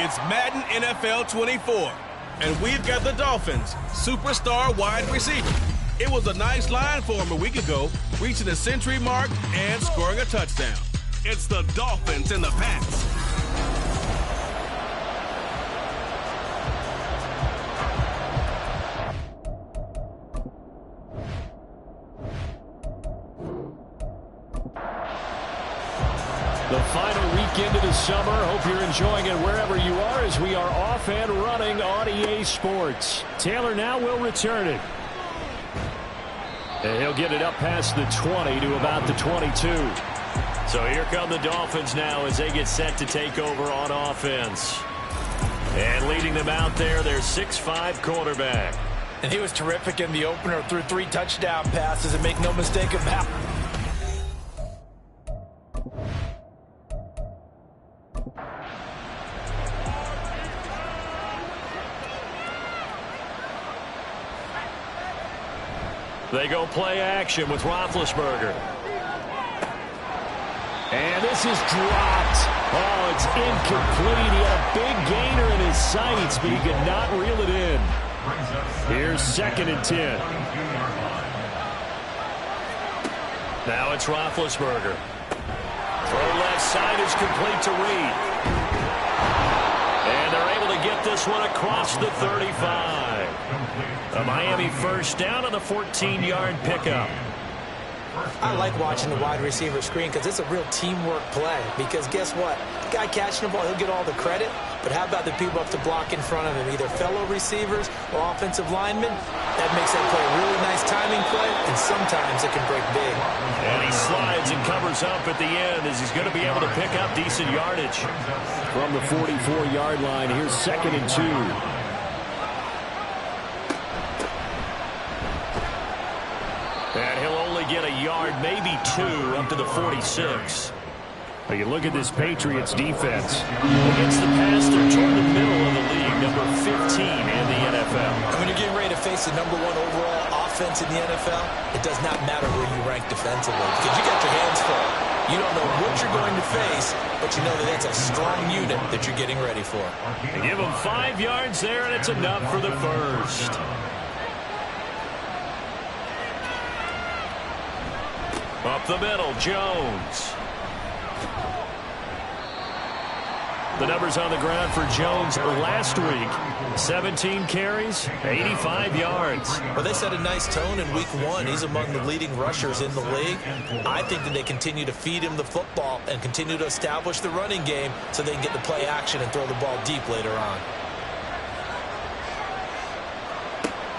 It's Madden NFL 24, and we've got the Dolphins' superstar wide receiver. It was a nice line for him a week ago, reaching the century mark and scoring a touchdown. It's the Dolphins and the Pats. The final weekend of the summer. Hope you're enjoying it wherever you are as we are off and running on EA Sports. Taylor now will return it. And he'll get it up past the 20 to about the 22. So here come the Dolphins now as they get set to take over on offense. And leading them out there, their 6'5" quarterback. And he was terrific in the opener, threw 3 touchdown passes, and make no mistake about it. They go play action with Roethlisberger. And this is dropped. Oh, it's incomplete. He had a big gainer in his sights, but he could not reel it in. Here's 2nd and 10. Now it's Roethlisberger. Throw left side is complete to Reed. And they're able to get this one across the 35. A Miami first down on the 14-yard pickup. I like watching the wide receiver screen because it's a real teamwork play. Because guess what? The guy catching the ball, he'll get all the credit. But how about the people up to block in front of him, either fellow receivers or offensive linemen? That makes that play a really nice timing play, and sometimes it can break big. And he slides and covers up at the end as he's going to be able to pick up decent yardage. From the 44-yard line, here's 2nd and 2. And he'll only get a yard, maybe 2, up to the 46. Well, you look at this Patriots defense. Against the pass, they're toward the middle of the league, number 15 in the NFL. And when you're getting ready to face the #1 overall offense in the NFL, it does not matter where you rank defensively because you got your hands full. You don't know what you're going to face, but you know that that's a strong unit that you're getting ready for. They give him 5 yards there, and it's enough for the first. Up the middle, Jones. The numbers on the ground for Jones last week. 17 carries, 85 yards. Well, they set a nice tone in week 1. He's among the leading rushers in the league. I think that they continue to feed him the football and continue to establish the running game so they can get the play action and throw the ball deep later on.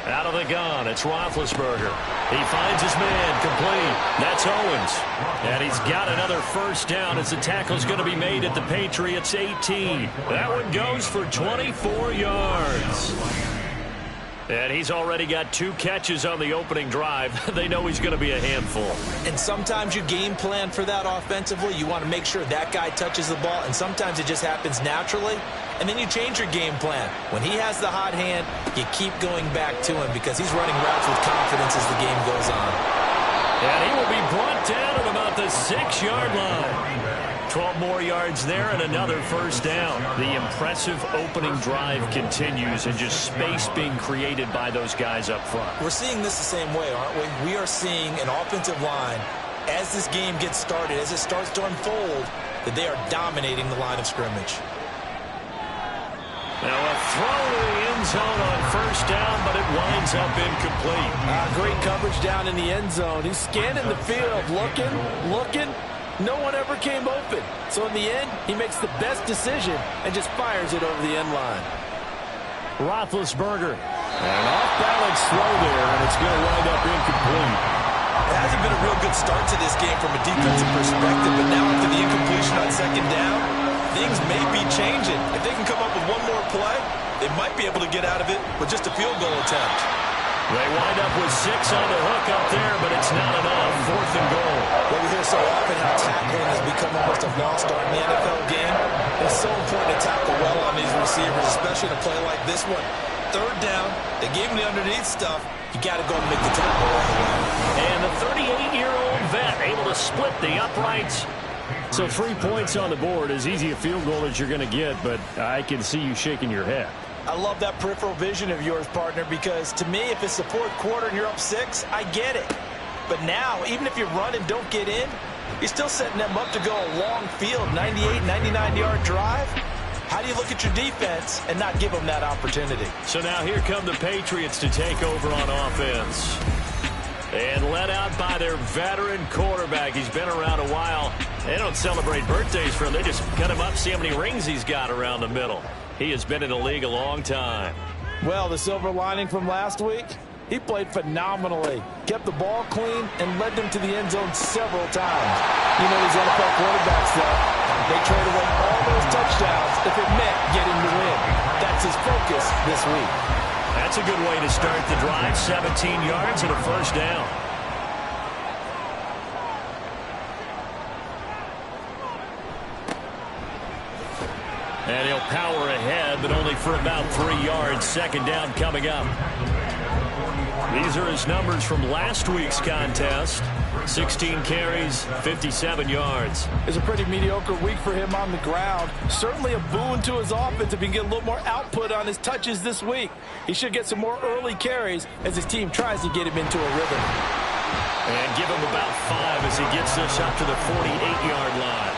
Out of the gun, it's Roethlisberger. He finds his man, complete. That's Owens. And he's got another first down as the tackle's going to be made at the Patriots 18. That one goes for 24 yards. And he's already got 2 catches on the opening drive. They know he's going to be a handful. And sometimes you game plan for that offensively. You want to make sure that guy touches the ball, and sometimes it just happens naturally. And then you change your game plan. When he has the hot hand, you keep going back to him because he's running routes with confidence as the game goes on. And he will be brought down at about the 6-yard line. 12 more yards there and another first down. The impressive opening drive continues and just space being created by those guys up front. We're seeing this the same way, aren't we? We are seeing an offensive line, as this game gets started, as it starts to unfold, that they are dominating the line of scrimmage. Now a throw to the end zone on first down, but it winds up incomplete. Great coverage down in the end zone. He's scanning the field, looking. No one ever came open. So in the end, he makes the best decision and just fires it over the end line. Roethlisberger. An off-balance throw there, and it's going to wind up incomplete. It hasn't been a real good start to this game from a defensive perspective, but now after the incompletion on second down, things may be changing. If they can come up with one more play, they might be able to get out of it with just a field goal attempt. They wind up with 6 on the hook up there, but it's not enough. 4th and goal. Well, we hear so often how tackling has become almost a lost art in the NFL game. It's so important to tackle well on these receivers, especially in a play like this one. 3rd down, they gave him the underneath stuff. You got to go and make the tackle right away. And the 38-year-old vet able to split the uprights. So 3 points on the board, as easy a field goal as you're going to get, but I can see you shaking your head. I love that peripheral vision of yours, partner, because to me, if it's the fourth quarter and you're up 6, I get it. But now, even if you run and don't get in, you're still setting them up to go a long field, 98, 99-yard drive. How do you look at your defense and not give them that opportunity? So now here come the Patriots to take over on offense. And led out by their veteran quarterback. He's been around a while. They don't celebrate birthdays for him. They just cut him up, see how many rings he's got around the middle. He has been in the league a long time. Well, the silver lining from last week, he played phenomenally. Kept the ball clean and led them to the end zone several times. You know these NFL quarterbacks, though. They trade away all those touchdowns if it meant getting the win. That's his focus this week. That's a good way to start the drive. 17 yards and a first down. And he'll power ahead, but only for about 3 yards. Second down coming up. These are his numbers from last week's contest. 16 carries, 57 yards. It's a pretty mediocre week for him on the ground. Certainly a boon to his offense if he can get a little more output on his touches this week. He should get some more early carries as his team tries to get him into a rhythm. And give him about 5 as he gets this up to the 48-yard line.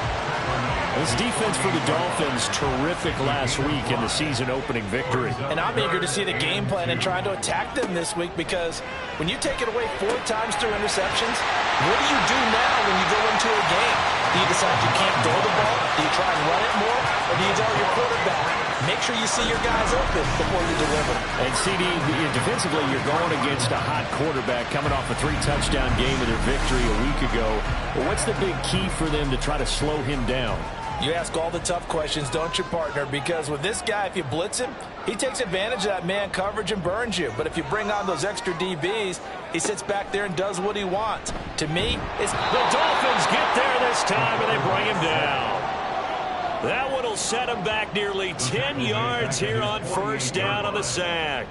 This defense for the Dolphins, terrific last week in the season-opening victory. And I'm eager to see the game plan and trying to attack them this week, because when you take it away 4 times through interceptions, what do you do now when you go into a game? Do you decide you can't throw the ball? Do you try and run it more? Or do you tell your quarterback, make sure you see your guys open before you deliver? And CD, defensively, you're going against a hot quarterback coming off a 3-touchdown game of their victory a week ago. Well, what's the big key for them to try to slow him down? You ask all the tough questions, don't you, partner? Because with this guy, if you blitz him, he takes advantage of that man coverage and burns you. But if you bring on those extra DBs, he sits back there and does what he wants. To me, it's the Dolphins get there this time, and they bring him down. That one will set him back nearly 10 yards here on first down on the sack.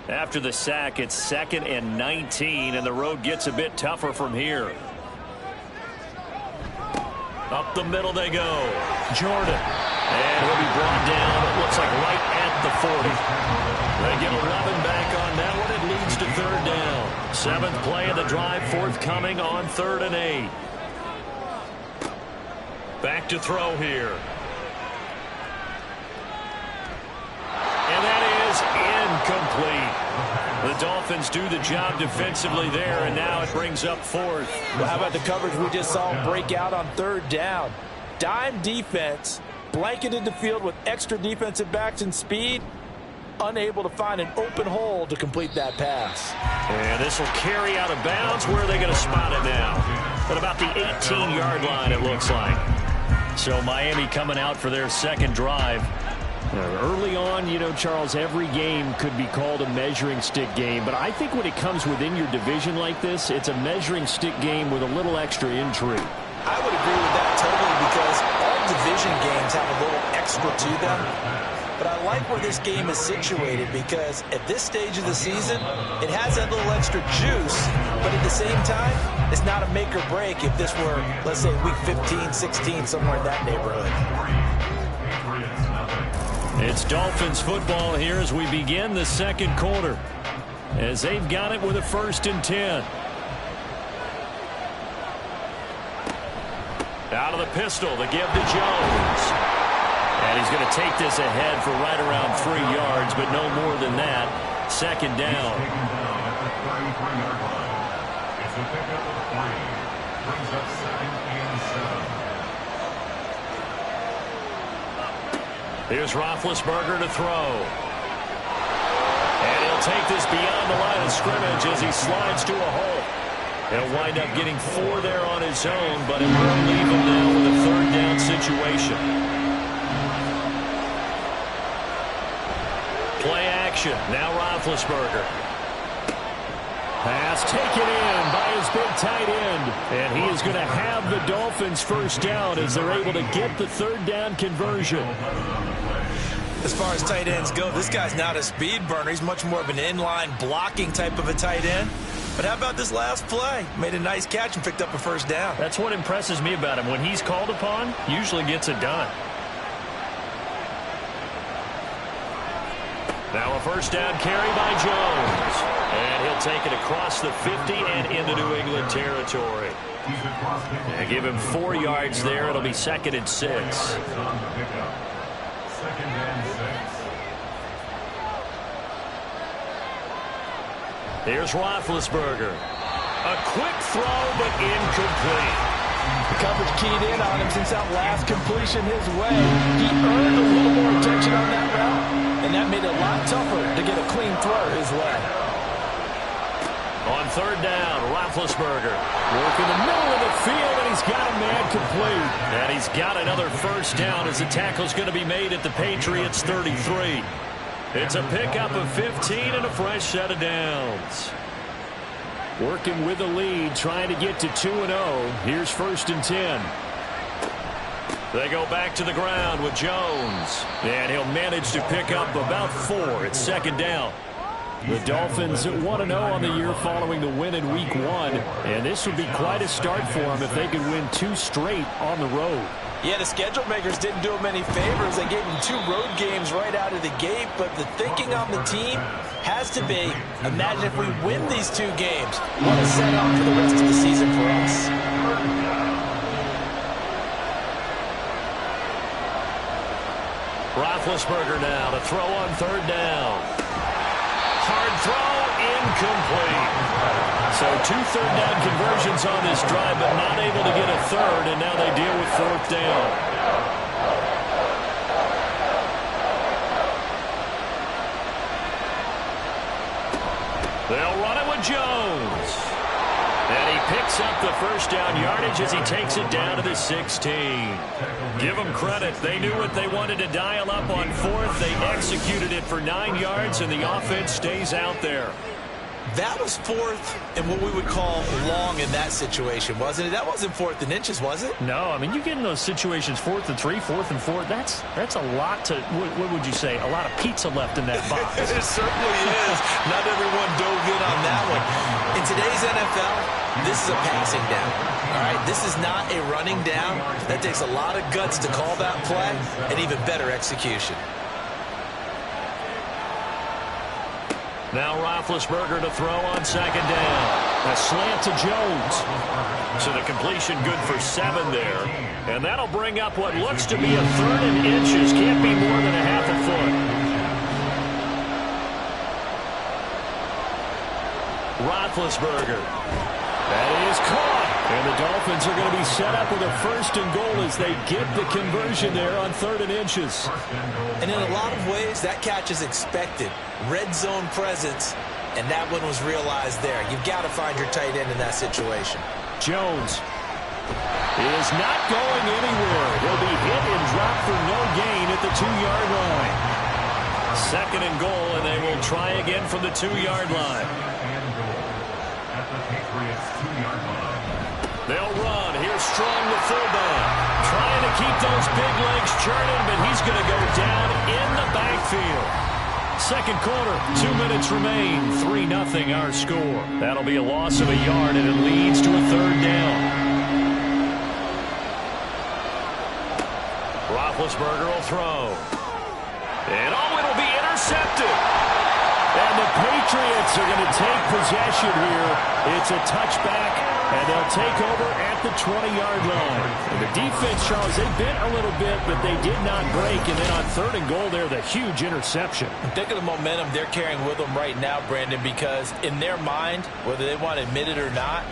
After the sack, it's 2nd and 19, and the road gets a bit tougher from here. Up the middle they go. Jordan. And he'll be brought down, it looks like right at the 40. They get 11 back on that one. It leads to 3rd down. 7th play of the drive, forthcoming on 3rd and 8. Back to throw here. And that is incomplete. The Dolphins do the job defensively there, and now it brings up 4th. Well, how about the coverage we just saw him break out on 3rd down? Dime defense, blanketed the field with extra defensive backs and speed, unable to find an open hole to complete that pass. And this will carry out of bounds. Where are they going to spot it now? At about the 18-yard line, it looks like. So Miami coming out for their 2nd drive. Early on, you know, Charles, every game could be called a measuring stick game. But I think when it comes within your division like this, it's a measuring stick game with a little extra intrigue. I would agree with that totally, because all division games have a little extra to them. But I like where this game is situated, because at this stage of the season, it has that little extra juice. But at the same time, it's not a make or break if this were, let's say, week 15, 16, somewhere in that neighborhood. It's Dolphins football here as we begin the 2nd quarter, as they've got it with a 1st and 10. Out of the pistol, the give to Jones. And he's going to take this ahead for right around 3 yards, but no more than that. 2nd down. Here's Roethlisberger to throw. And he'll take this beyond the line of scrimmage as he slides to a hole. He'll wind up getting 4 there on his own, but it will leave him now with a 3rd down situation. Play action. Now Roethlisberger. Pass taken in by his big tight end. And he is going to have the Dolphins 1st down as they're able to get the 3rd down conversion. As far as tight ends go, this guy's not a speed burner. He's much more of an inline blocking type of a tight end. But how about this last play? Made a nice catch and picked up a first down. That's what impresses me about him. When he's called upon, usually gets it done. Now a first down carry by Jones. And he'll take it across the 50 and into New England territory. And give him 4 yards there. It'll be 2nd and 6. Here's Roethlisberger. A quick throw, but incomplete. The coverage keyed in on him since that last completion his way. He earned a little more attention on that route, and that made it a lot tougher to get a clean throw his way. On 3rd down, Roethlisberger working the middle of the field, and he's got a man complete. And he's got another first down as the tackle's going to be made at the Patriots' 33. It's a pickup of 15 and a fresh set of downs. Working with the lead, trying to get to 2-0. Here's 1st and 10. They go back to the ground with Jones. And he'll manage to pick up about 4. It's 2nd down. The Dolphins 1-0 on the year following the win in Week 1. And this would be quite a start for them if they could win 2 straight on the road. Yeah, the schedule makers didn't do him any favors. They gave him 2 road games right out of the gate, but the thinking on the team has to be, imagine if we win these 2 games. What a setup for the rest of the season for us. Roethlisberger now to throw on 3rd down. Hard throw, incomplete. So 2 third down conversions on this drive, but not able to get a 3rd, and now they deal with 4th down. They'll run it with Jones. And he picks up the first down yardage as he takes it down to the 16. Give them credit. They knew what they wanted to dial up on 4th. They executed it for 9 yards, and the offense stays out there. That was 4th and what we would call long in that situation, wasn't it? That wasn't 4th and inches, was it? No, I mean, you get in those situations 4th and 3, 4th and 4. That's a lot to, what would you say, a lot of pizza left in that box. It certainly is. Not everyone dove in on that one. In today's NFL, this is a passing down. All right, this is not a running down. That takes a lot of guts to call that play and even better execution. Now Roethlisberger to throw on 2nd down. A slant to Jones. So the completion good for 7 there. And that'll bring up what looks to be a 3rd and inches. Can't be more than a half a foot. Roethlisberger. That is caught. And the Dolphins are going to be set up with a 1st and goal as they get the conversion there on 3rd and inches. And in a lot of ways, that catch is expected. Red zone presence, and that one was realized there. You've got to find your tight end in that situation. Jones is not going anywhere. He'll be hit and dropped for no gain at the 2-yard line. 2nd and goal, and they will try again from the 2-yard line. They'll run. Here's Strong, the fullback. Trying to keep those big legs churning, but he's going to go down in the backfield. 2nd quarter, 2 minutes remain. 3-0 our score. That'll be a loss of a yard, and it leads to a 3rd down. Roethlisberger will throw. And it'll be intercepted. And the Patriots are going to take possession here. It's a touchback, and they'll take over at the 20-yard line. And the defense, Charles, they bit a little bit, but they did not break. And then on 3rd and goal there, the huge interception. Think of the momentum they're carrying with them right now, Brandon, because in their mind, whether they want to admit it or not,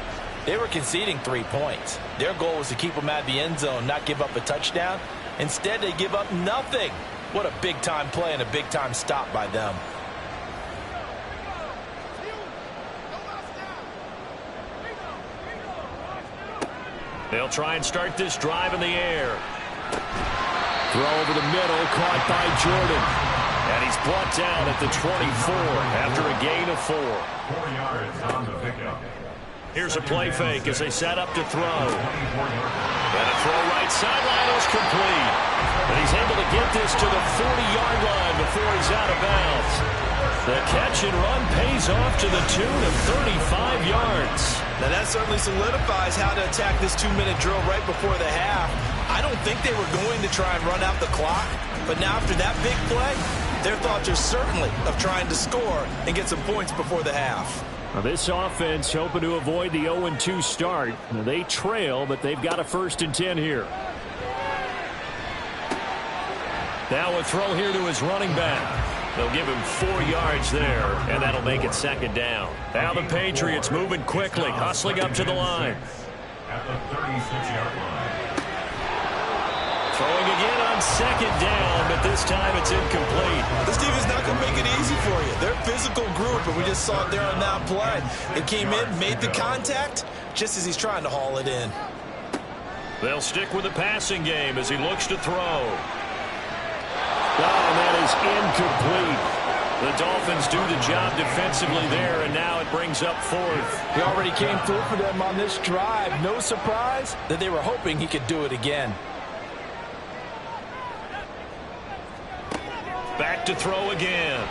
they were conceding 3 points. Their goal was to keep them out of the end zone, not give up a touchdown. Instead, they give up nothing. What a big-time play and a big-time stop by them. They'll try and start this drive in the air. Throw over the middle, caught by Jordan. And he's brought down at the 24 after a gain of 4. 4 yards on the pickup. Here's a play fake as they set up to throw. And a throw right sideline is complete. And he's able to get this to the 40-yard line before he's out of bounds. The catch and run pays off to the tune of 35 yards. Now that certainly solidifies how to attack this 2-minute drill right before the half. I don't think they were going to try and run out the clock, but now after that big play, their thoughts are certainly of trying to score and get some points before the half. Now this offense hoping to avoid the 0-2 start. Now they trail, but they've got a 1st and 10 here. Now a throw here to his running back. They'll give him 4 yards there, and that'll make it 2nd down. Now the Patriots moving quickly, hustling up to the line. At the 36-yard line. Throwing again on 2nd down, but this time it's incomplete. This team is not going to make it easy for you. They're a physical group, and we just saw it there on that play. They came in, made the contact, just as he's trying to haul it in. They'll stick with the passing game as he looks to throw. Oh, and that is incomplete. The Dolphins do the job defensively there, and now it brings up 4th. He already came through for them on this drive. No surprise that they were hoping he could do it again. Back to throw again.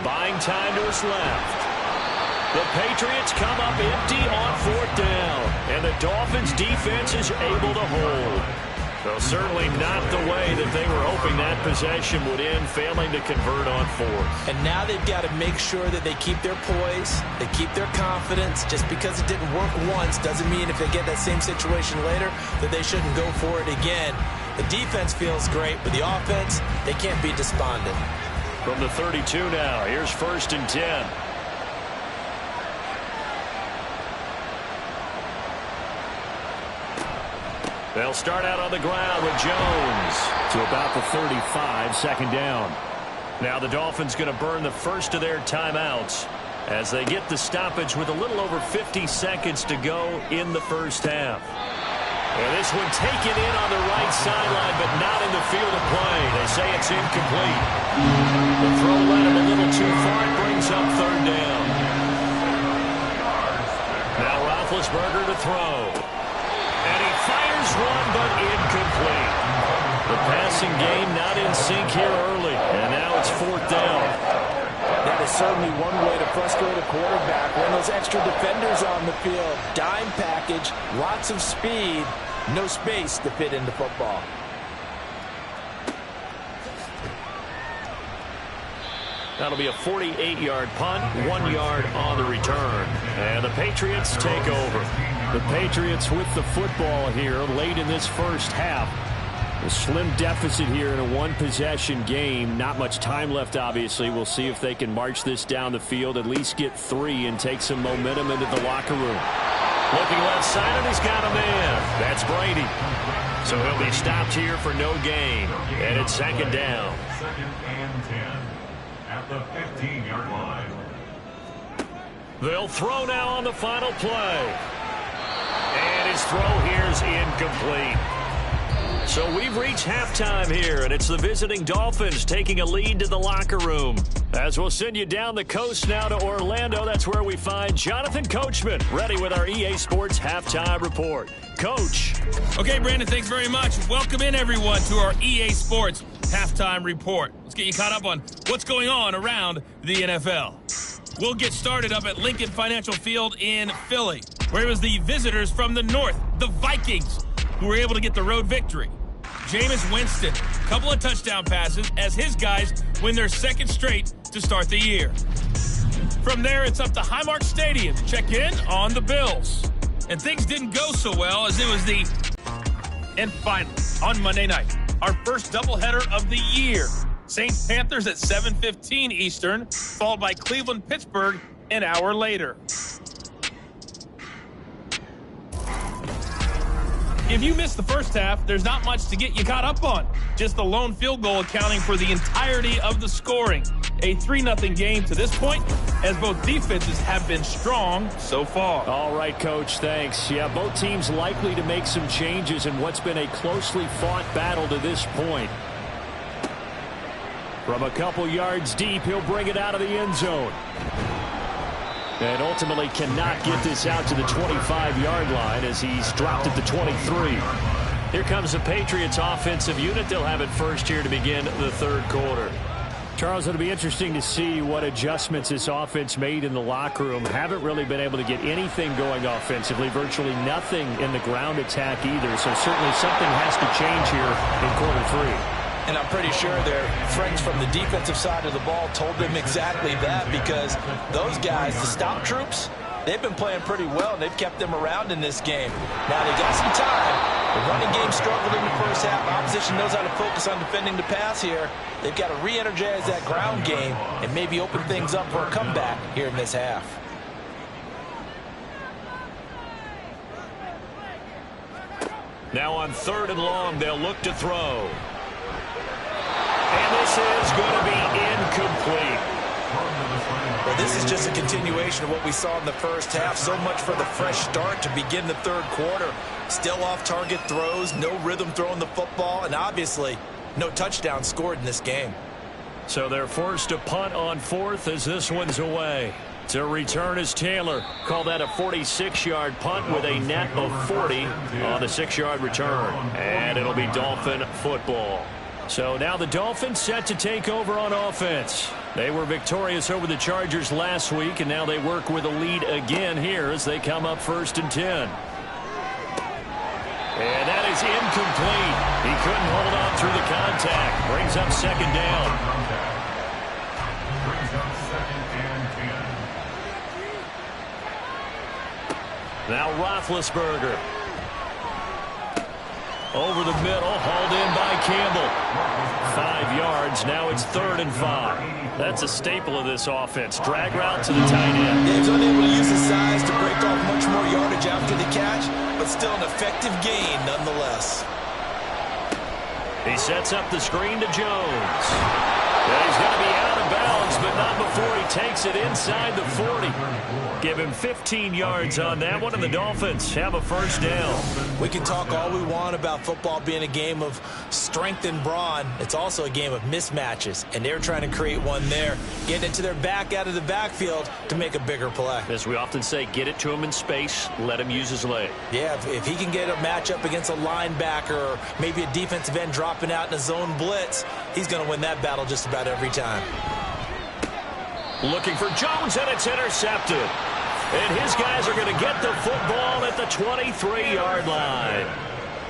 Buying time to his left. The Patriots come up empty on 4th down, and the Dolphins defense is able to hold. So certainly not the way that they were hoping that possession would end, failing to convert on 4th. And now they've got to make sure that they keep their poise, they keep their confidence. Just because it didn't work once doesn't mean if they get that same situation later that they shouldn't go for it again. The defense feels great, but the offense, they can't be despondent. From the 32 now, here's 1st and 10. They'll start out on the ground with Jones to about the 35, 2nd down. Now the Dolphins going to burn the first of their timeouts as they get the stoppage with a little over 50 seconds to go in the first half. And this one taken in on the right sideline, but not in the field of play. They say it's incomplete. The throw led him a little too far. It brings up 3rd down. Now Roethlisberger to throw. And he fires one, but incomplete. The passing game not in sync here early. And now it's 4th down. That is certainly one way to frustrate a quarterback. When those extra defenders on the field, dime package, lots of speed, no space to fit into football. That'll be a 48-yard punt, 1 yard on the return. And the Patriots take over. The Patriots with the football here late in this first half. A slim deficit here in a one-possession game. Not much time left, obviously. We'll see if they can march this down the field, at least get 3, and take some momentum into the locker room. Looking left side, and he's got a man. That's Brady. So he'll be stopped here for no gain. And it's 2nd down. 2nd and 10 at the 15-yard line. They'll throw now on the final play. And his throw here is incomplete. So we've reached halftime here, and it's the visiting Dolphins taking a lead to the locker room. As we'll send you down the coast now to Orlando, that's where we find Jonathan Coachman, ready with our EA Sports Halftime Report. Coach. Okay, Brandon, thanks very much. Welcome in, everyone, to our EA Sports Halftime Report. Let's get you caught up on what's going on around the NFL. We'll get started up at Lincoln Financial Field in Philly, where it was the visitors from the north, the Vikings, who were able to get the road victory. Jameis Winston, a couple of touchdown passes as his guys win their 2nd straight to start the year. From there, it's up to Highmark Stadium to check in on the Bills. And things didn't go so well as it was the... And finally, on Monday night, our first doubleheader of the year. Saints Panthers at 7:15 Eastern, followed by Cleveland Pittsburgh an hour later. If you missed the first half, there's not much to get you caught up on. Just the lone field goal accounting for the entirety of the scoring. A 3-0 game to this point, as both defenses have been strong so far. All right, Coach, thanks. Yeah, both teams likely to make some changes in what's been a closely fought battle to this point. From a couple yards deep, he'll bring it out of the end zone. And ultimately cannot get this out to the 25-yard line as he's dropped at the 23. Here comes the Patriots offensive unit. They'll have it first here to begin the third quarter. Charles, it'll be interesting to see what adjustments this offense made in the locker room. Haven't really been able to get anything going offensively, virtually nothing in the ground attack either. So certainly something has to change here in quarter three. And I'm pretty sure their friends from the defensive side of the ball told them exactly that, because those guys, the stop troops, they've been playing pretty well, and they've kept them around in this game. Now they got some time. The running game struggled in the first half. Opposition knows how to focus on defending the pass here. They've got to re-energize that ground game and maybe open things up for a comeback here in this half. Now on 3rd and long, they'll look to throw. And this is going to be incomplete. Well, this is just a continuation of what we saw in the first half. So much for the fresh start to begin the third quarter. Still off-target throws, no rhythm throwing the football, and obviously no touchdown scored in this game. So they're forced to punt on 4th as this one's away. To return is Taylor. Call that a 46-yard punt with a net of 40 on the 6-yard return. And it'll be Dolphin football. So now the Dolphins set to take over on offense. They were victorious over the Chargers last week, and now they work with a lead again here as they come up 1st and 10. And that is incomplete. He couldn't hold on through the contact. Brings up 2nd down. Now Roethlisberger. Over the middle, hauled in by Campbell. 5 yards, now it's 3rd and 5. That's a staple of this offense. Drag route to the tight end. He was unable to use his size to break off much more yardage after the catch, but still an effective gain nonetheless. He sets up the screen to Jones. And he's going to be out of bounds, but not before he takes it inside the 40. Give him 15 yards on that one, and the Dolphins have a 1st down. We can talk all we want about football being a game of strength and brawn. It's also a game of mismatches, and they're trying to create one there, getting it to their back out of the backfield to make a bigger play. As we often say, get it to him in space, let him use his leg. Yeah, if he can get a matchup against a linebacker or maybe a defensive end dropping out in a zone blitz, he's going to win that battle just about every time. Looking for Jones, and it's intercepted. And his guys are going to get the football at the 23-yard line.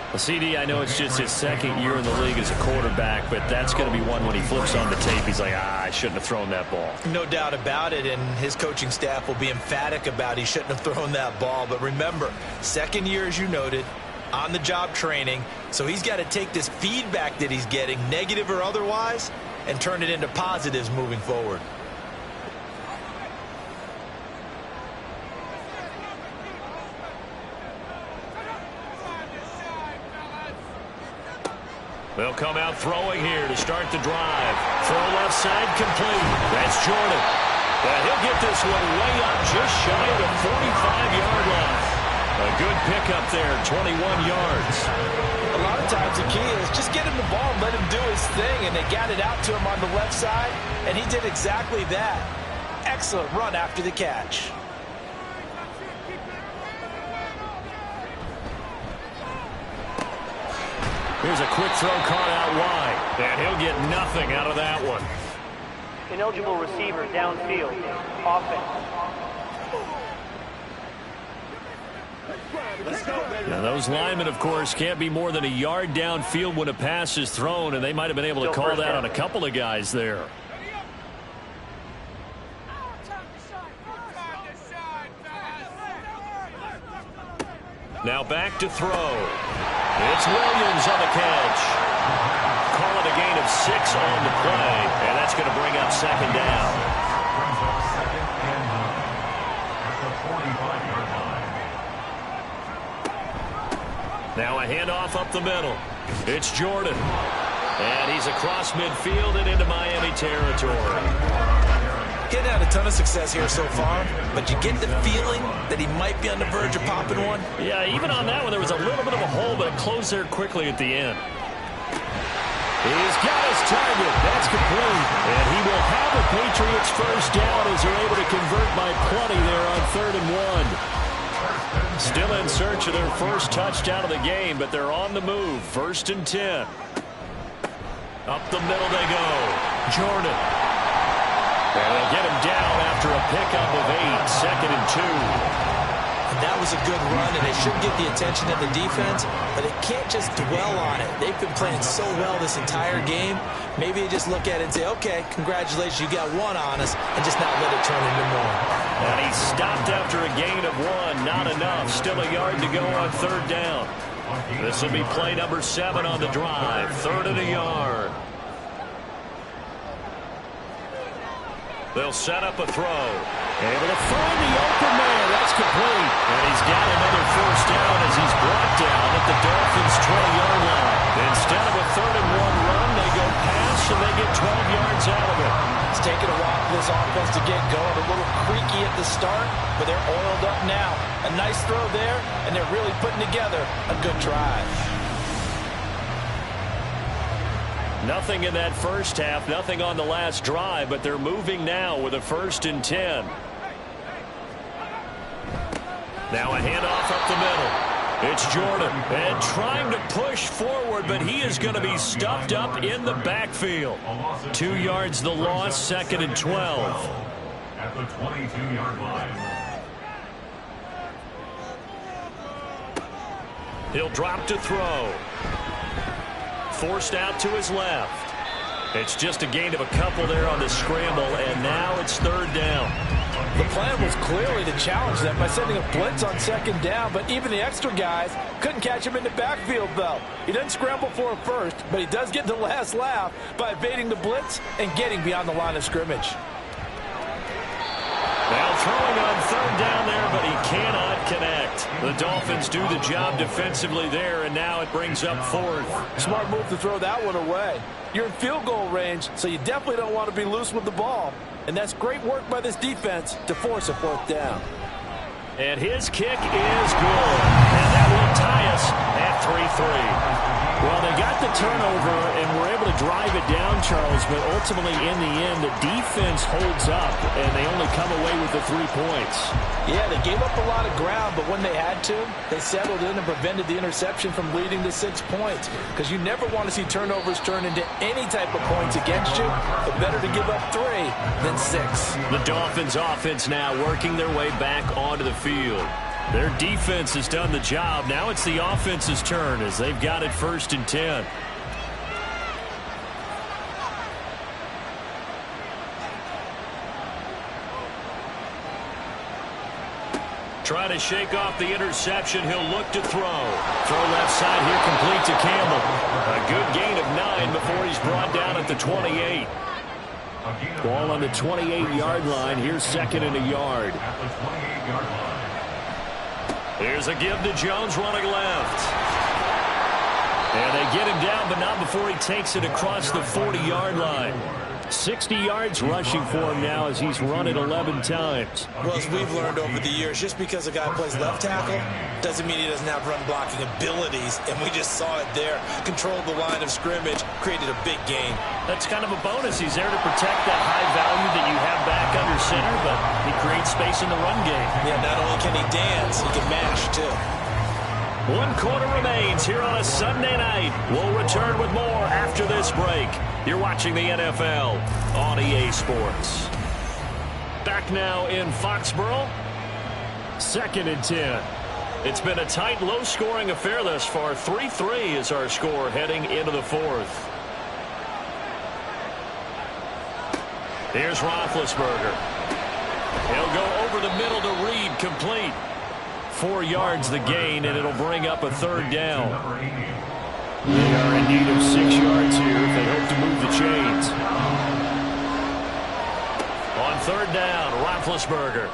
Well, CD, I know it's just his 2nd year in the league as a quarterback, but that's going to be one when he flips on the tape. He's like, I shouldn't have thrown that ball. No doubt about it, and his coaching staff will be emphatic about he shouldn't have thrown that ball. But remember, 2nd year, as you noted, on-the-job training, so he's got to take this feedback that he's getting, negative or otherwise, and turn it into positives moving forward. They'll come out throwing here to start the drive. Throw left side complete. That's Jordan. And he'll get this one way up just shy of the 45-yard line. A good pickup there, 21 yards. A lot of times the key is just get him the ball and let him do his thing, and they got it out to him on the left side, and he did exactly that. Excellent run after the catch. Here's a quick throw caught out wide, and he'll get nothing out of that one. Ineligible receiver downfield. Offense. Now those linemen, of course, can't be more than a yard downfield when a pass is thrown, and they might have been able to call that on a couple of guys there. Now back to throw. It's Williams on the catch. Call it a gain of 6 on the play, and that's going to bring up 2nd down. Now a handoff up the middle. It's Jordan. And he's across midfield and into Miami territory. Getting had a ton of success here so far, but you get the feeling that he might be on the verge of popping one. Yeah, even on that one, there was a little bit of a hole, but it closed there quickly at the end. He's got his target. That's complete. And he will have the Patriots 1st down as they're able to convert by plenty there on 3rd and 1. Still in search of their first touchdown of the game, but they're on the move. 1st and 10. Up the middle they go. Jordan. And they'll get him down after a pickup of 8. 2nd and 2. And that was a good run, and it should get the attention of the defense, but it can't just dwell on it. They've been playing so well this entire game. Maybe they just look at it and say, okay, congratulations, you got 1 on us, and just not let it turn into more. And he stopped after a gain of 1. Not enough. Still a yard to go on 3rd down. This will be play number 7 on the drive. 3rd and a yard. They'll set up a throw. Able to find the open man. That's complete. And he's got another 1st down as he's brought down at the Dolphins' 20-yard line. Instead of a 3rd and 1 run, they go pass and they get 12 yards out of it. It's taken a while for this offense to get going. A little creaky at the start, but they're oiled up now. A nice throw there, and they're really putting together a good drive. Nothing in that first half, nothing on the last drive, but they're moving now with a 1st and 10. Now a handoff up the middle. It's Jordan, and trying to push forward, but he is going to be stuffed up in the backfield. 2 yards the loss, 2nd and 12. At the 22-yard line. He'll drop to throw. Forced out to his left. It's just a gain of a couple there on the scramble, and now it's 3rd down. The plan was clearly to challenge them by sending a blitz on 2nd down, but even the extra guys couldn't catch him in the backfield, though. He doesn't scramble for a first, but he does get the last laugh by evading the blitz and getting beyond the line of scrimmage. Now throwing on 3rd down there, but he cannot connect. The Dolphins do the job defensively there, and now it brings up 4th. Smart move to throw that one away. You're in field goal range, so you definitely don't want to be loose with the ball. And that's great work by this defense to force a 4th down. And his kick is good. And that will tie us at 3-3. Well, they got the turnover and were able to drive it down, Charles, but ultimately in the end, the defense holds up, and they only come away with the 3 points. Yeah, they gave up a lot of ground, but when they had to, they settled in and prevented the interception from leading to 6 points. Because you never want to see turnovers turn into any type of points against you, but better to give up 3 than 6. The Dolphins offense now working their way back onto the field. Their defense has done the job. Now it's the offense's turn as they've got it 1st and 10. Trying to shake off the interception. He'll look to throw. Throw left side here, complete to Campbell. A good gain of 9 before he's brought down at the 28. Ball on the 28-yard line. Here's 2nd and a yard. At the 28-yard line. Here's a give to Jones running left. And they get him down, but not before he takes it across the 40-yard line. 60 yards rushing for him now as he's run it 11 times. Well, as we've learned over the years, just because a guy plays left tackle doesn't mean he doesn't have run blocking abilities, and we just saw it there. Controlled the line of scrimmage, created a big gain. That's kind of a bonus. He's there to protect that high value that you have back under center, but he creates space in the run game. Yeah, not only can he dance, he can mash, too. 1 quarter remains here on a Sunday night. We'll return with more after this break. You're watching the NFL on EA Sports. Back now in Foxborough. 2nd and 10. It's been a tight, low-scoring affair thus far. 3-3 is our score heading into the 4th. Here's Roethlisberger. He'll go over the middle to Reed, complete. 4 yards the gain, and it'll bring up a 3rd down. They are in need of 6 yards here if they hope to move the chains. On 3rd down, Roethlisberger.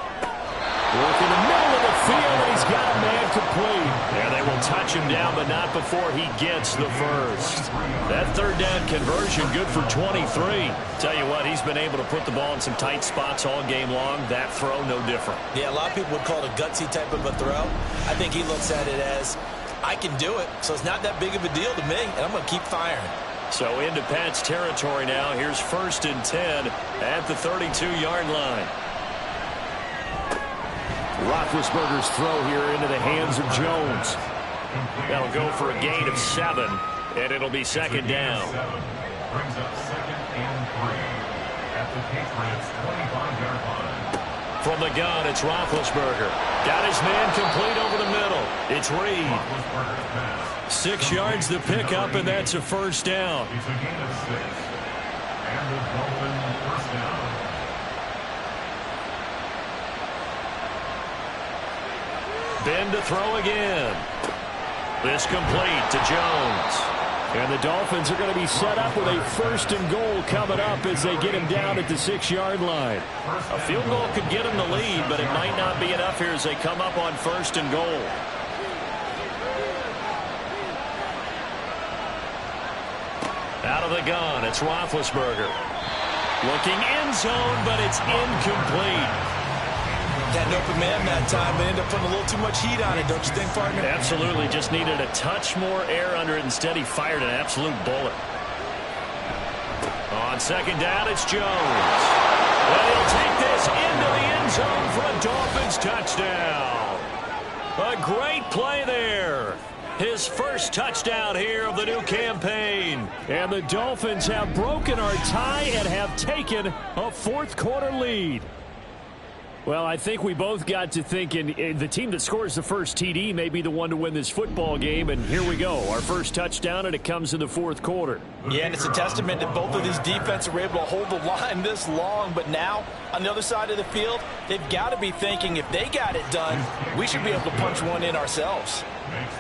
Working the middle of the field, and he's got a man complete. Yeah, they will touch him down, but not before he gets the first. That 3rd down conversion, good for 23. Tell you what, he's been able to put the ball in some tight spots all game long. That throw, no different. Yeah, a lot of people would call it a gutsy type of a throw. I think he looks at it as, I can do it, so it's not that big of a deal to me, and I'm going to keep firing. So into Pat's territory now. Here's 1st and 10 at the 32-yard line. Roethlisberger's throw here into the hands of Jones. That'll go for a gain of 7, and it'll be second down. Brings up 2nd and 3 at the Patriots' 25-yard line. From the gun, it's Roethlisberger. Got his man complete over the middle. It's Reed. 6 yards to pick up, and that's a first down. It's a gain of 6. And the Dolphins first down. Ben to throw again. This complete to Jones. And the Dolphins are going to be set up with a 1st and goal coming up as they get him down at the 6-yard line. A field goal could get him the lead, but it might not be enough here as they come up on 1st and goal. Out of the gun, it's Roethlisberger. Looking end zone, but it's incomplete. Had an open man that time, but ended up putting a little too much heat on it, don't you think, partner? Absolutely. Just needed a touch more air under it. Instead, he fired an absolute bullet. On second down, it's Jones. And he'll take this into the end zone for a Dolphins touchdown. A great play there. His first touchdown here of the new campaign. And the Dolphins have broken our tie and have taken a 4th quarter lead. Well, I think we both got to thinking the team that scores the first TD may be the one to win this football game, and here we go. Our first touchdown, and it comes in the 4th quarter. Yeah, and it's a testament that both of these defenses were able to hold the line this long, but now, on the other side of the field, they've got to be thinking if they got it done, we should be able to punch one in ourselves.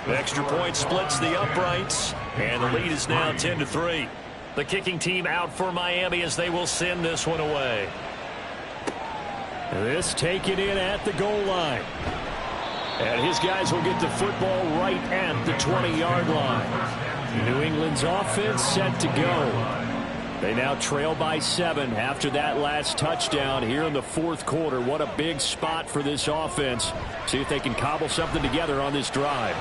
Extra point splits the uprights, and the lead is now 10-3. The kicking team out for Miami as they will send this one away. This taken in at the goal line. And his guys will get the football right at the 20-yard line. New England's offense set to go. They now trail by 7 after that last touchdown here in the 4th quarter. What a big spot for this offense. See if they can cobble something together on this drive.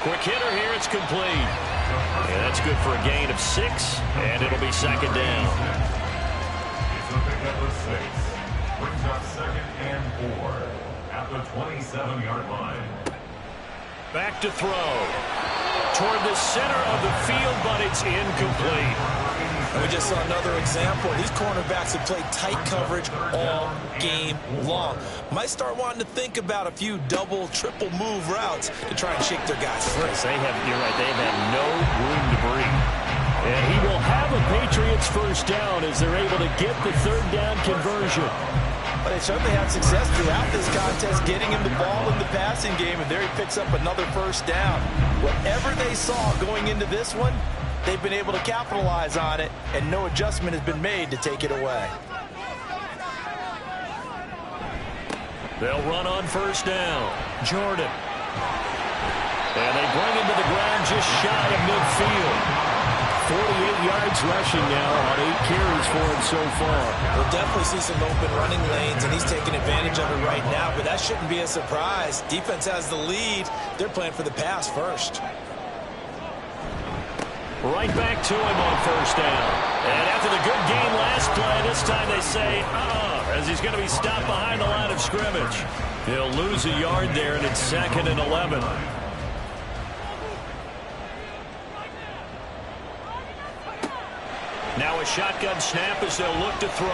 Quick hitter here, it's complete. And that's good for a gain of 6, and it'll be second down. It's a pickup of 6. Brings up 2nd and 4 at the 27-yard line. Back to throw. Toward the center of the field, but it's incomplete. And we just saw another example. These cornerbacks have played tight coverage all game long. Might start wanting to think about a few double, triple move routes to try and shake their guys free. You're right, they've had no room to breathe. And he will have a Patriots first down as they're able to get the 3rd down conversion. But they certainly had success throughout this contest getting him the ball in the passing game, and there he picks up another first down. Whatever they saw going into this one, they've been able to capitalize on it, and no adjustment has been made to take it away. They'll run on first down. Jordan. And they bring him to the ground just shy of midfield. 48 yards rushing now on 8 carries for him so far. We'll definitely see some open running lanes, and he's taking advantage of it right now, but that shouldn't be a surprise. Defense has the lead. They're playing for the pass first. Right back to him on first down. And after the good game last play, this time they say, as he's going to be stopped behind the line of scrimmage. He'll lose a yard there, and it's 2nd and 11. Now a shotgun snap as they'll look to throw.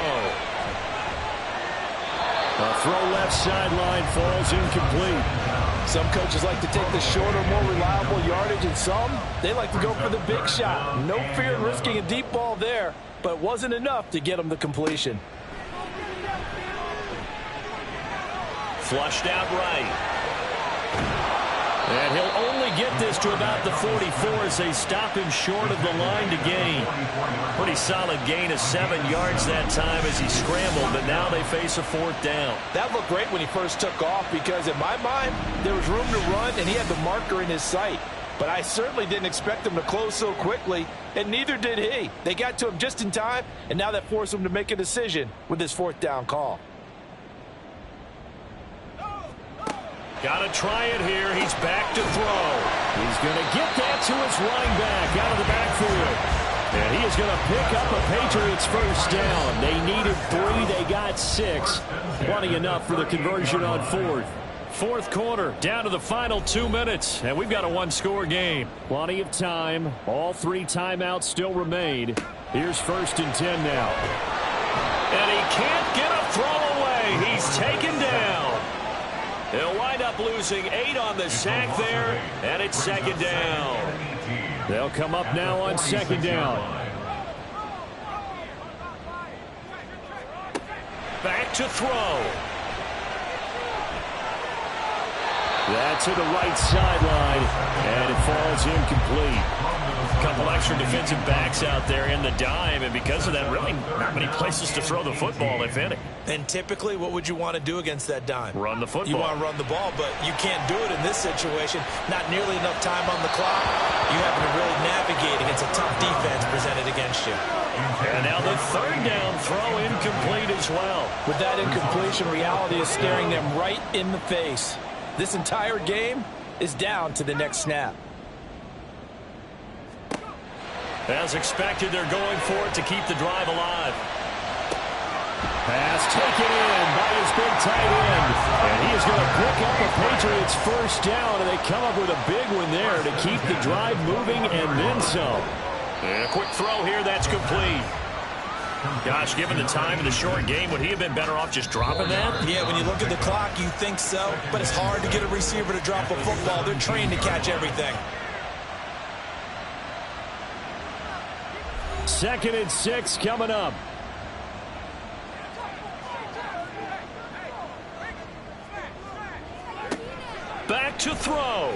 A throw left sideline falls incomplete. Some coaches like to take the shorter, more reliable yardage, and some, they like to go for the big shot. No fear in risking a deep ball there, but it wasn't enough to get them the completion. Flushed out right. And he'll only get this to about the 44 as they stop him short of the line to gain. Pretty solid gain of 7 yards that time as he scrambled, but now they face a 4th down. That looked great when he first took off because in my mind, there was room to run and he had the marker in his sight. But I certainly didn't expect him to close so quickly, and neither did he. They got to him just in time, and now that forced him to make a decision with his 4th down call. Got to try it here. He's back to throw. He's going to get that to his running back out of the backfield. And he is is going to pick up a Patriots first down. They needed 3. They got 6. Plenty enough for the conversion on 4th. Fourth quarter, down to the final 2 minutes, and we've got a one-score game. Plenty of time. All 3 timeouts still remain. Here's 1st and 10 now. And he can't get a throw away. He's taken down. He'll wind up losing 8 on the sack there, and it's 2nd down. They'll come up now on 2nd down. Back to throw. That's to the right sideline, and it falls incomplete. A couple extra defensive backs out there in the dime, and because of that, really not many places to throw the football, if any. And typically, what would you want to do against that dime? Run the football. You want to run the ball, but you can't do it in this situation. Not nearly enough time on the clock. You have to really navigate against a tough defense presented against you. And now the 3rd down throw incomplete as well. With that incompletion, reality is staring them right in the face. This entire game is down to the next snap. As expected, they're going for it to keep the drive alive. Pass taken in by his big tight end. And he is going to pick up a Patriots first down, and they come up with a big one there to keep the drive moving and then some. And a quick throw here, that's complete. Gosh, given the time in the short game, would he have been better off just dropping that? Yeah, when you look at the clock, you think so. But it's hard to get a receiver to drop a football. They're trained to catch everything. 2nd and 6 coming up. Back to throw.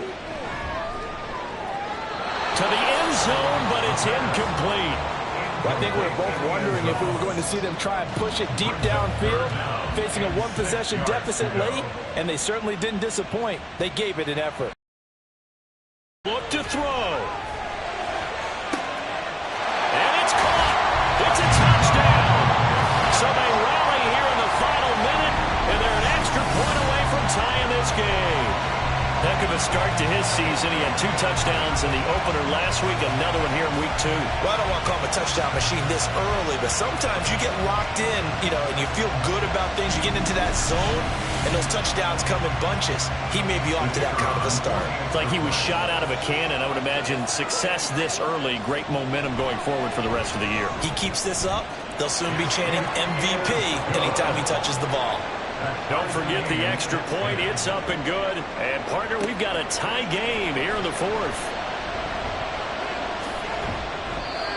To the end zone, but it's incomplete. I think we were both wondering if we were going to see them try and push it deep downfield, facing a one-possession deficit late, and they certainly didn't disappoint. They gave it an effort. Look to throw. And it's caught. It's a touchdown. So they rally here in the final minute, and they're an extra point away from tying this game. Heck of a start to his season. He had 2 touchdowns in the opener last week, another one here in week 2. Well, I don't want to call him a touchdown machine this early, but sometimes you get locked in, and you feel good about things. You get into that zone, and those touchdowns come in bunches. He may be off to that kind of a start. It's like he was shot out of a cannon. I would imagine success this early, great momentum going forward for the rest of the year. He keeps this up, they'll soon be chanting MVP anytime he touches the ball. Don't forget the extra point. It's up and good. And, partner, we've got a tie game here in the 4th.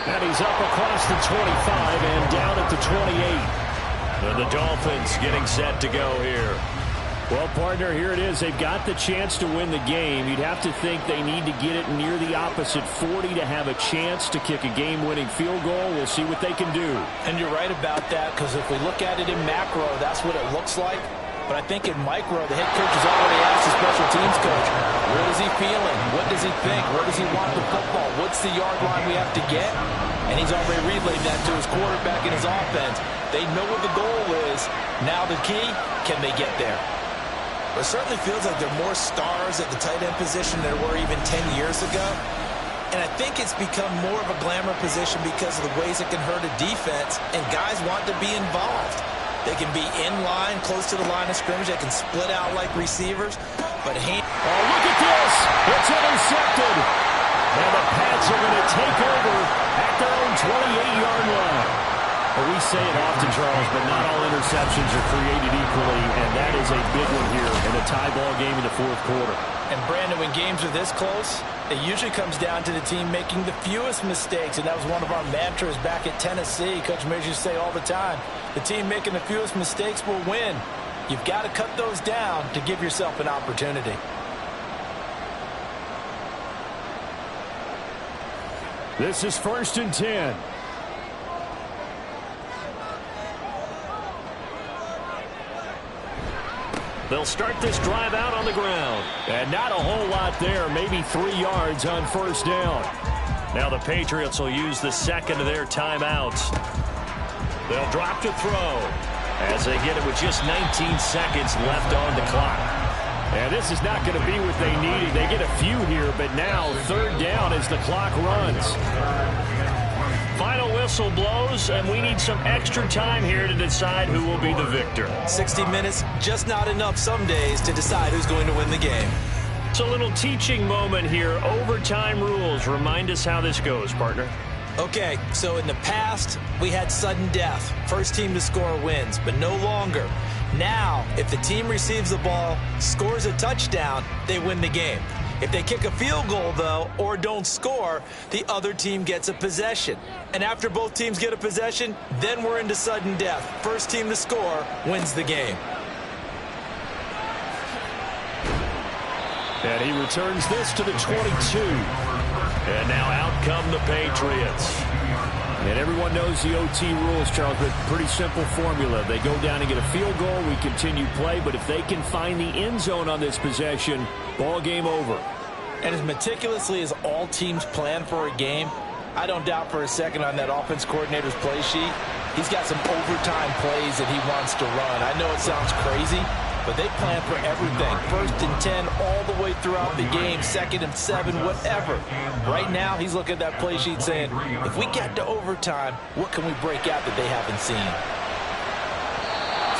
And he's up across the 25 and down at the 28. And the Dolphins getting set to go here. Well, partner, here it is. They've got the chance to win the game. You'd have to think they need to get it near the opposite 40 to have a chance to kick a game-winning field goal. We'll see what they can do. And you're right about that, because if we look at it in macro, that's what it looks like. But I think in micro, the head coach has already asked the special teams coach, what is he feeling? What does he think? Where does he want the football? What's the yard line we have to get? And he's already relayed that to his quarterback and his offense. They know what the goal is. Now the key, can they get there? It certainly feels like there are more stars at the tight end position than there were even 10 years ago. And I think it's become more of a glamour position because of the ways it can hurt a defense, and guys want to be involved. They can be in line, close to the line of scrimmage. They can split out like receivers. But oh, look at this. It's intercepted. And the Pats are going to take over at their own 28-yard line. Well, we say it often, Charles, but not all interceptions are created equally, and that is a big one here in a tie ball game in the 4th quarter. And, Brandon, when games are this close, it usually comes down to the team making the fewest mistakes, and that was one of our mantras back at Tennessee. Coach Mears used to say all the time, the team making the fewest mistakes will win. You've got to cut those down to give yourself an opportunity. This is 1st and 10. They'll start this drive out on the ground. And not a whole lot there, maybe 3 yards on 1st down. Now the Patriots will use the 2nd of their timeouts. They'll drop to throw as they get it with just 19 seconds left on the clock. And this is not going to be what they needed. They get a few here, but now 3rd down as the clock runs. Final whistle blows, and we need some extra time here to decide who will be the victor. 60 minutes, just not enough some days to decide who's going to win the game. It's a little teaching moment here. Overtime rules. Remind us how this goes, partner. Okay, so in the past, we had sudden death. First team to score wins, but no longer. Now, if the team receives the ball, scores a touchdown, they win the game. If they kick a field goal, though, or don't score, the other team gets a possession. And after both teams get a possession, then we're into sudden death. First team to score wins the game. And he returns this to the 22. And now out come the Patriots. And everyone knows the OT rules, Charles, but pretty simple formula. They go down and get a field goal, we continue play, but if they can find the end zone on this possession, ball game over. And as meticulously as all teams plan for a game, I don't doubt for a second on that offense coordinator's play sheet, he's got some overtime plays that he wants to run. I know it sounds crazy, but they plan for everything. 1st and 10 all the way throughout the game, 2nd and 7, whatever. Right now, he's looking at that play sheet saying, if we get to overtime, what can we break out that they haven't seen?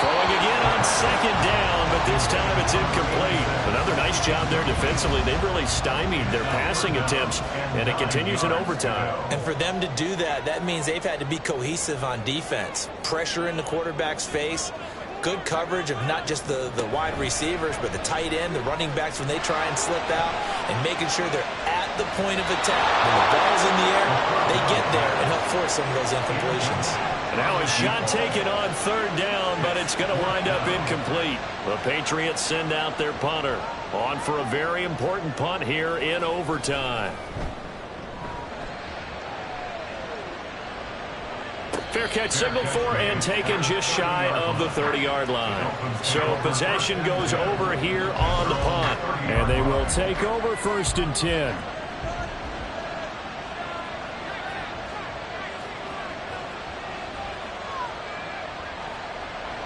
Throwing again on 2nd down, but this time it's incomplete. Another nice job there defensively. They've really stymied their passing attempts, and it continues in overtime. And for them to do that, that means they've had to be cohesive on defense. Pressure in the quarterback's face. Good coverage of not just the wide receivers, but the tight end, the running backs when they try and slip out, and making sure they're at the point of attack. When the ball's in the air, they get there and help force some of those incompletions. And now a shot taken on 3rd down, but it's going to wind up incomplete. The Patriots send out their punter. On for a very important punt here in overtime. Fair catch signaled for and taken just shy of the 30-yard line. So possession goes over here on the punt. And they will take over 1st and 10.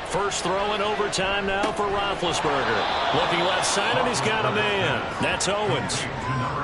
First throw in overtime now for Roethlisberger. Looking left side, and he's got a man. That's Owens.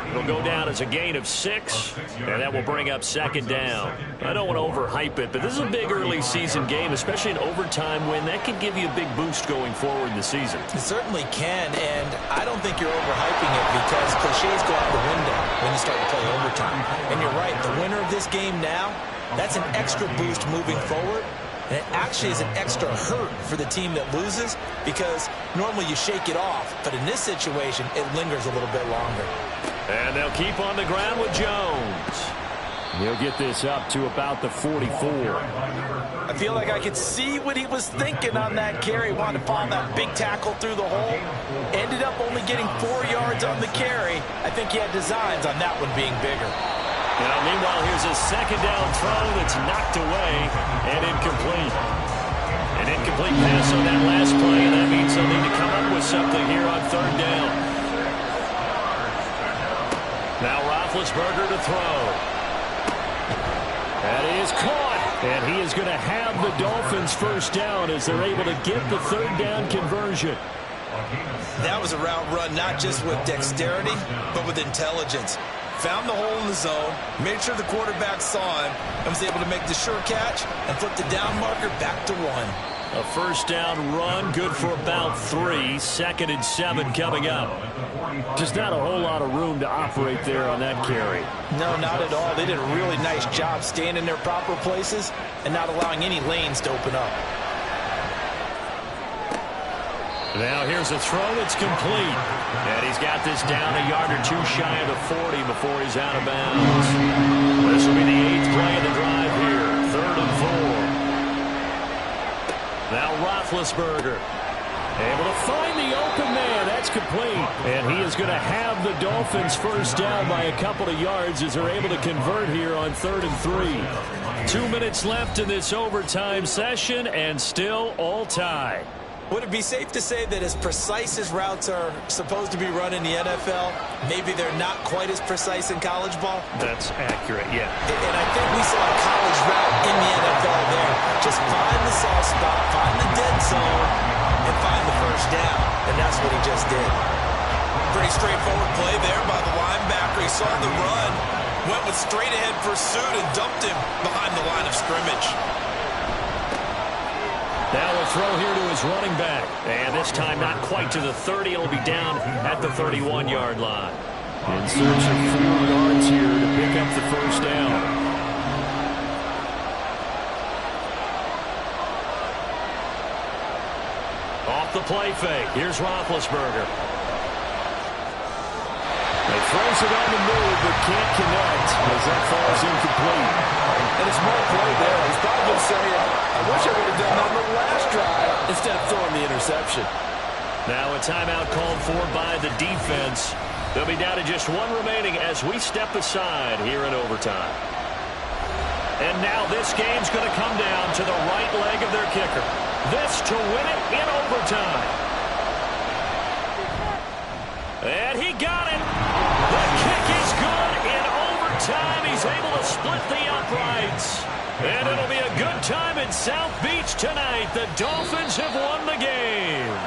It'll go down as a gain of 6, and that will bring up 2nd down. I don't want to overhype it, but this is a big early season game, especially an overtime win. That can give you a big boost going forward in the season. It certainly can, and I don't think you're overhyping it because cliches go out the window when you start to play overtime. And you're right, the winner of this game now, that's an extra boost moving forward. And it actually is an extra hurt for the team that loses because normally you shake it off. But in this situation, it lingers a little bit longer. And they'll keep on the ground with Jones. He'll get this up to about the 44. I feel like I could see what he was thinking on that carry. Wanted to follow that big tackle through the hole. Ended up only getting 4 yards on the carry. I think he had designs on that one being bigger. Now, meanwhile, here's a 2nd down throw that's knocked away and incomplete. An incomplete pass on that last play, and that means they'll need to come up with something here on 3rd down. Now Roethlisberger to throw. That is caught. And he is going to have the Dolphins 1st down as they're able to get the 3rd down conversion. That was a route run not just with dexterity, but with intelligence. Found the hole in the zone, made sure the quarterback saw him, and was able to make the sure catch and flip the down marker back to 1. A 1st down run, good for about 3. 2nd and 7 coming up. Just not a whole lot of room to operate there on that carry. No, not at all. They did a really nice job staying in their proper places and not allowing any lanes to open up. Now here's a throw that's complete. And he's got this down a yard or 2 shy of the 40 before he's out of bounds. This will be the 8th play of the drive here. 3rd and 4. Now Roethlisberger. Able to find the open man. That's complete. And he is going to have the Dolphins 1st down by a couple of yards as they're able to convert here on 3rd and 3. 2 minutes left in this overtime session and still all tied. Would it be safe to say that as precise as routes are supposed to be run in the NFL, maybe they're not quite as precise in college ball? That's accurate, yeah. And I think we saw a college route in the NFL there. Just find the soft spot, find the dead zone, and find the 1st down. And that's what he just did. Pretty straightforward play there by the linebacker. He saw the run, went with straight-ahead pursuit and dumped him behind the line of scrimmage. Now a throw here to his running back. And this time not quite to the 30. It'll be down at the 31-yard line. In search of 4 yards here to pick up the first down. Off the play fake. Here's Roethlisberger. He throws it on the move, but can't connect as that falls incomplete. And a smart play there. He's probably saying, I wish I would have done that on the last drive instead of throwing the interception. Now a timeout called for by the defense. They'll be down to just 1 remaining as we step aside here in overtime. And now this game's going to come down to the right leg of their kicker. This to win it in overtime. And he got it. The kick is good in overtime. He's able to split the uprights. And it'll be a good time in South Beach tonight. The Dolphins have won the game.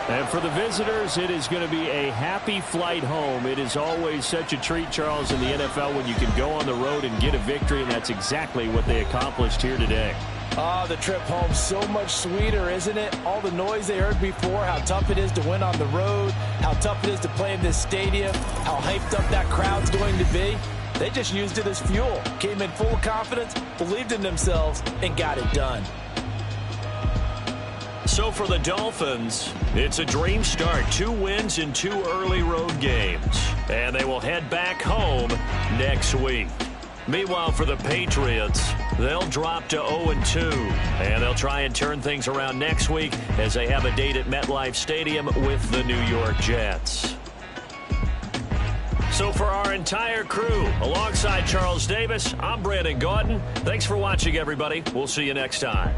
And for the visitors, it is going to be a happy flight home. It is always such a treat, Charles, in the NFL when you can go on the road and get a victory, and that's exactly what they accomplished here today. The trip home so much sweeter, isn't it? All the noise they heard before, how tough it is to win on the road, how tough it is to play in this stadium, how hyped up that crowd's going to be. They just used it as fuel, came in full of confidence, believed in themselves, and got it done. So for the Dolphins, it's a dream start. 2 wins in 2 early road games. And they will head back home next week. Meanwhile, for the Patriots, they'll drop to 0-2. And they'll try and turn things around next week as they have a date at MetLife Stadium with the New York Jets. So for our entire crew, alongside Charles Davis, I'm Brandon Gaudin. Thanks for watching, everybody. We'll see you next time.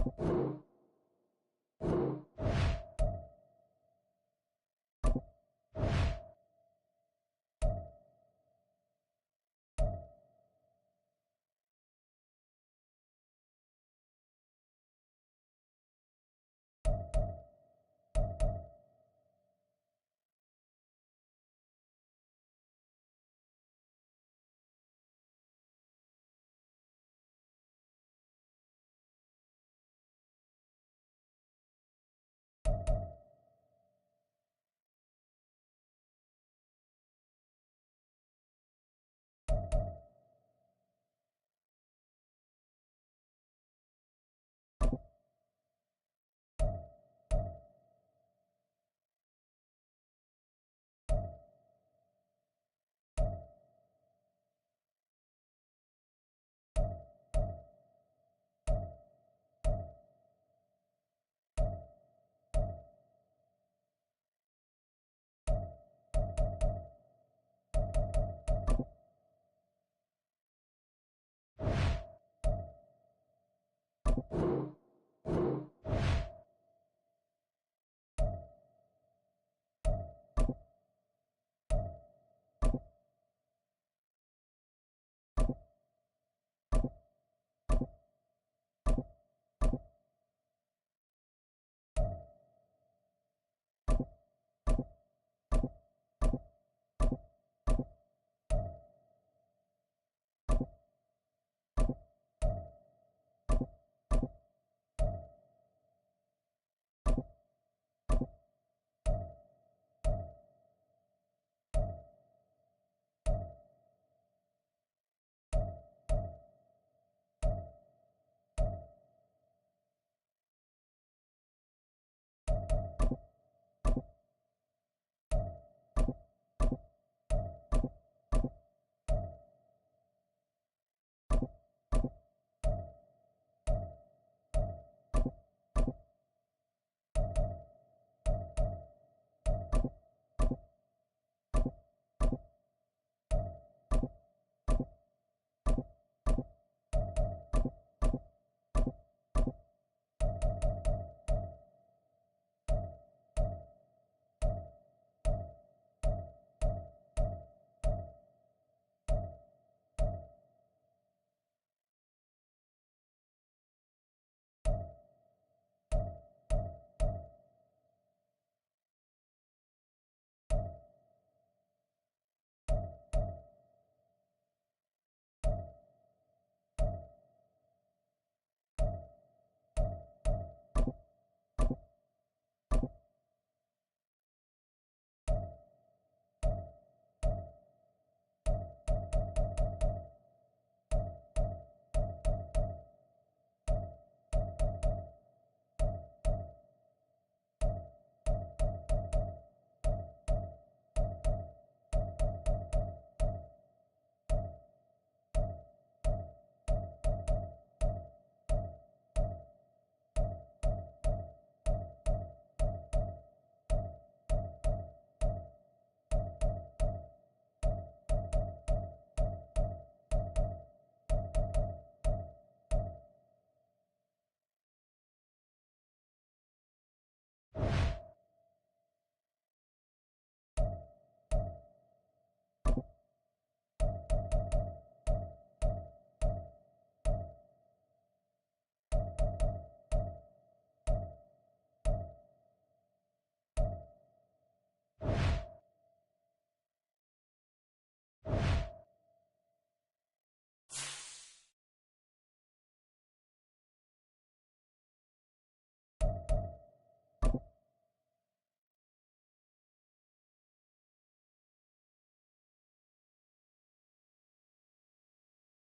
you